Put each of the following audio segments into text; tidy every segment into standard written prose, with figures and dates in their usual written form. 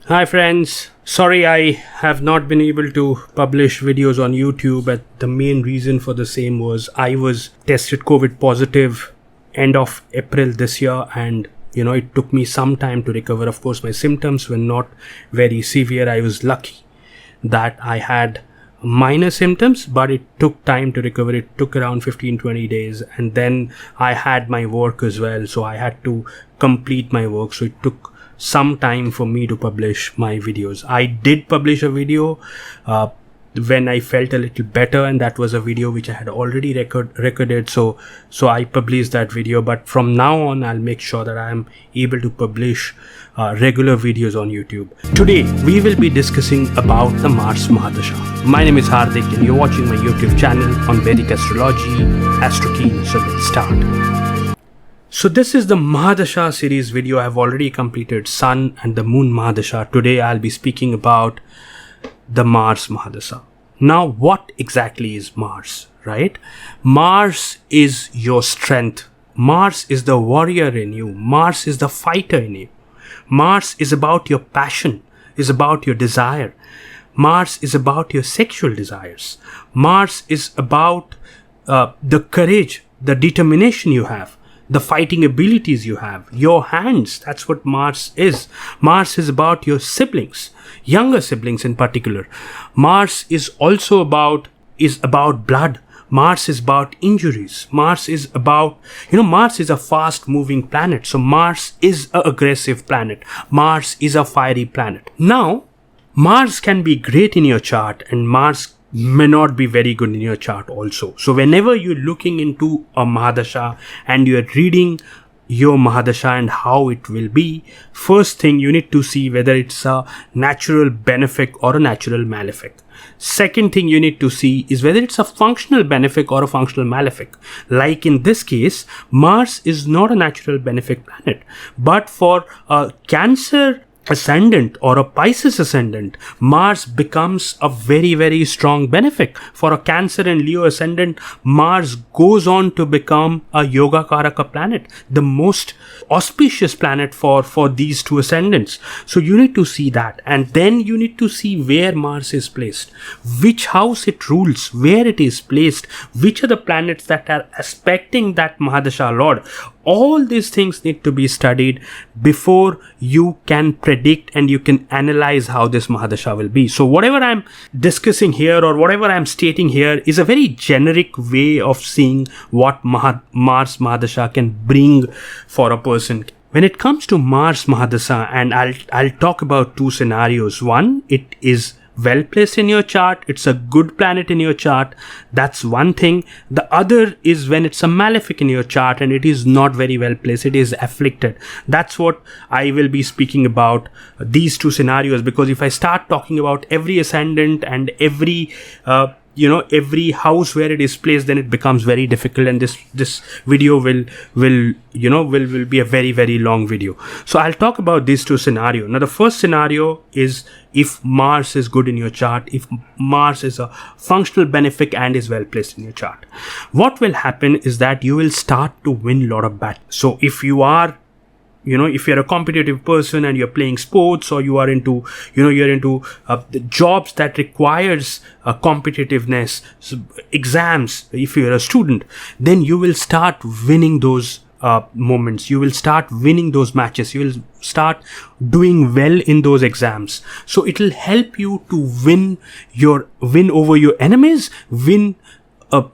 Hi friends, sorry I have not been able to publish videos on YouTube, but the main reason for the same was I was tested COVID positive end of April this year, and it took me some time to recover. Of course, my symptoms were not very severe. I was lucky that I had minor symptoms, but it took time to recover. It took around 15-20 days, and then I had my work as well, so I had to complete my work, so it took some time for me to publish my videos. I did publish a video when I felt a little better, and that was a video which I had already recorded, so I published that video. But from now on, I'll make sure that I am able to publish regular videos on YouTube. Today we will be discussing about the Mars Mahadasha. My name is Hardik and you're watching my YouTube channel on Vedic Astrology, Astro. So let's start. So this is the Mahadasha series video. I have already completed Sun and the Moon Mahadasha. Today I'll be speaking about the Mars Mahadasha. Now, what exactly is Mars, right? Mars is your strength. Mars is the warrior in you. Mars is the fighter in you. Mars is about your passion, is about your desire. Mars is about your sexual desires. Mars is about the courage, the determination you have, the fighting abilities you have, your hands. That's what Mars is. Mars is about your siblings, younger siblings in particular. Mars is also about blood. Mars is about injuries. Mars is about, Mars is a fast moving planet. So Mars is an aggressive planet. Mars is a fiery planet. Now, Mars can be great in your chart, and Mars may not be very good in your chart also. So whenever you're looking into a Mahadasha and you're reading your Mahadasha and how it will be, first thing you need to see whether it's a natural benefic or a natural malefic. Second thing you need to see is whether it's a functional benefic or a functional malefic. Like in this case, Mars is not a natural benefic planet, but for a Cancer ascendant or a Pisces ascendant, Mars becomes a very, very strong benefic. For a Cancer and Leo ascendant, Mars goes on to become a Yoga Karaka planet, the most auspicious planet for these two ascendants. So you need to see that, and then you need to see where Mars is placed, which house it rules, where it is placed, which are the planets that are aspecting that Mahadasha Lord. All these things need to be studied before you can predict and you can analyze how this Mahadasha will be. So whatever I'm discussing here or whatever I'm stating here is a very generic way of seeing what Mars Mahadasha can bring for a person. When it comes to Mars Mahadasha, and I'll talk about two scenarios. One, it is well placed in your chart, it's a good planet in your chart. That's one thing. The other is when it's a malefic in your chart and it is not very well placed, it is afflicted. That's what I will be speaking about, these two scenarios, because if I start talking about every ascendant and every every house where it is placed, then it becomes very difficult, and this video will be a very, very long video. So I'll talk about these two scenarios. Now, the first scenario is if Mars is good in your chart, if Mars is a functional benefic and is well placed in your chart. What will happen is that you will start to win a lot of battles. So if you are if you're a competitive person and you're playing sports, or you are into, the jobs that requires competitiveness, exams, if you're a student, then you will start winning those moments. You will start winning those matches. You will start doing well in those exams. So it will help you to win over your enemies, win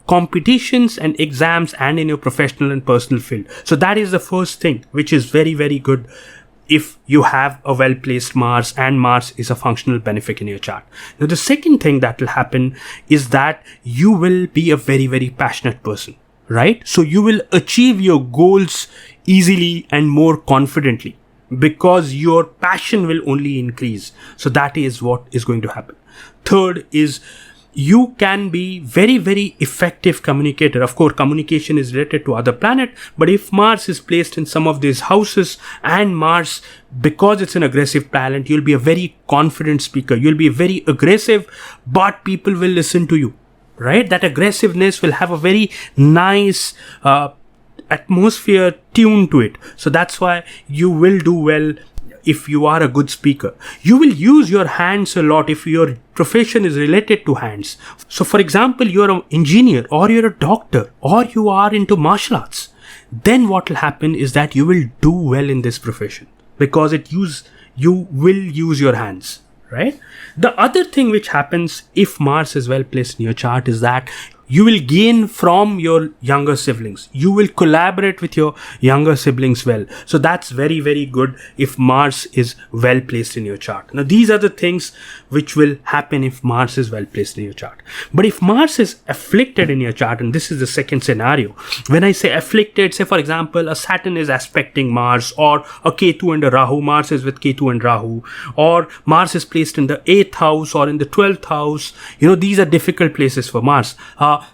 competitions and exams, and in your professional and personal field. So that is the first thing, which is very, very good if you have a well placed Mars and Mars is a functional benefic in your chart. Now, the second thing that will happen is that you will be a very, very passionate person, right? So you will achieve your goals easily and more confidently because your passion will only increase. So that is what is going to happen. Third is you can be very, very effective communicator. Of course, communication is related to other planet, but if Mars is placed in some of these houses, and Mars, because it's an aggressive planet, you'll be a very confident speaker. You'll be very aggressive, but people will listen to you, right? That aggressiveness will have a very nice atmosphere tuned to it. So that's why you will do well if you are a good speaker. You will use your hands a lot if your profession is related to hands. So for example, you're an engineer or you're a doctor or you are into martial arts. Then what will happen is that you will do well in this profession because you will use your hands, right? The other thing which happens if Mars is well placed in your chart is that you will gain from your younger siblings. You will collaborate with your younger siblings well. So that's very, very good if Mars is well placed in your chart. Now, these are the things which will happen if Mars is well placed in your chart. But if Mars is afflicted in your chart, and this is the second scenario, when I say afflicted, say for example, a Saturn is aspecting Mars, or a Ketu and a Rahu, Mars is with Ketu and Rahu, or Mars is placed in the 8th house or in the 12th house, these are difficult places for Mars.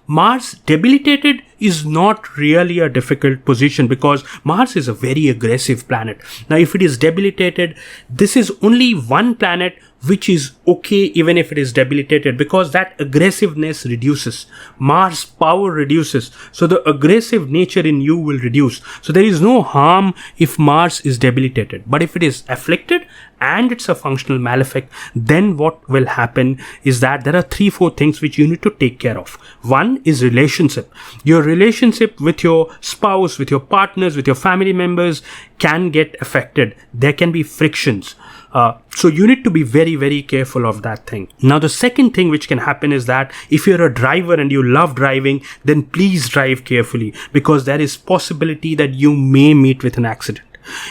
Mars debilitated is not really a difficult position because Mars is a very aggressive planet. Now, if it is debilitated, this is only one planet which is okay even if it is debilitated, because that aggressiveness reduces. Mars power reduces. So the aggressive nature in you will reduce. So there is no harm if Mars is debilitated. But if it is afflicted and it's a functional malefic, then what will happen is that there are 3-4 things which you need to take care of. One is relationship. Your relationship with your spouse, with your partners, with your family members can get affected. There can be frictions. So you need to be very, very careful of that thing. Now, the second thing which can happen is that if you're a driver and you love driving, then please drive carefully, because there is possibility that you may meet with an accident.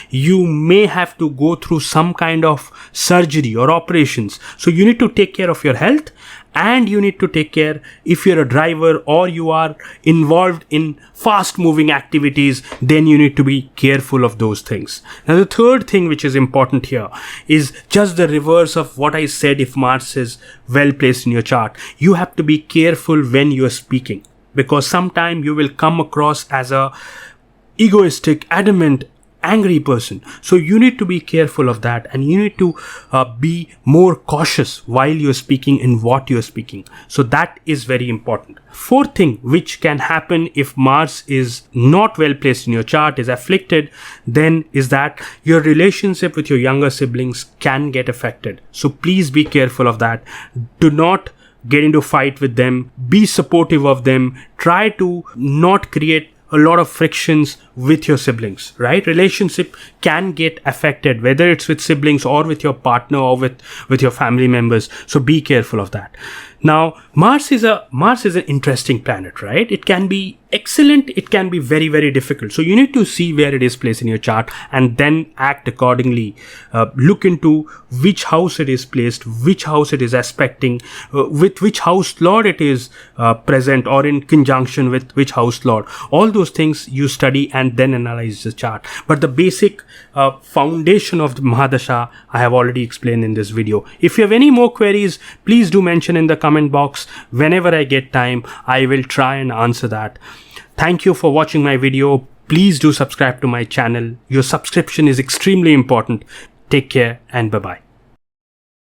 You may have to go through some kind of surgery or operations. So you need to take care of your health, and you need to take care if you're a driver or you are involved in fast moving activities, then you need to be careful of those things. Now, the third thing which is important here is just the reverse of what I said. If Mars is well placed in your chart, you have to be careful when you're speaking, because sometimes you will come across as a egoistic, adamant, angry person. So you need to be careful of that, and you need to be more cautious while you're speaking in what you're speaking. So that is very important. Fourth thing which can happen if Mars is not well placed in your chart, is afflicted, then is that your relationship with your younger siblings can get affected. So please be careful of that. Do not get into fight with them. Be supportive of them. Try to not create a lot of frictions with your siblings, right? Relationship can get affected, whether it's with siblings or with your partner or with your family members. So be careful of that. Now, Mars is an interesting planet, right? It can be excellent. It can be very, very difficult. So you need to see where it is placed in your chart and then act accordingly. Look into which house it is placed, which house it is aspecting, with which house lord it is present or in conjunction with which house lord. All those things you study and then analyze the chart. But the basic foundation of the Mahadasha I have already explained in this video. If you have any more queries, please do mention in the comment box. Whenever I get time, I will try and answer that. Thank you for watching my video. Please do subscribe to my channel. Your subscription is extremely important. Take care and bye-bye.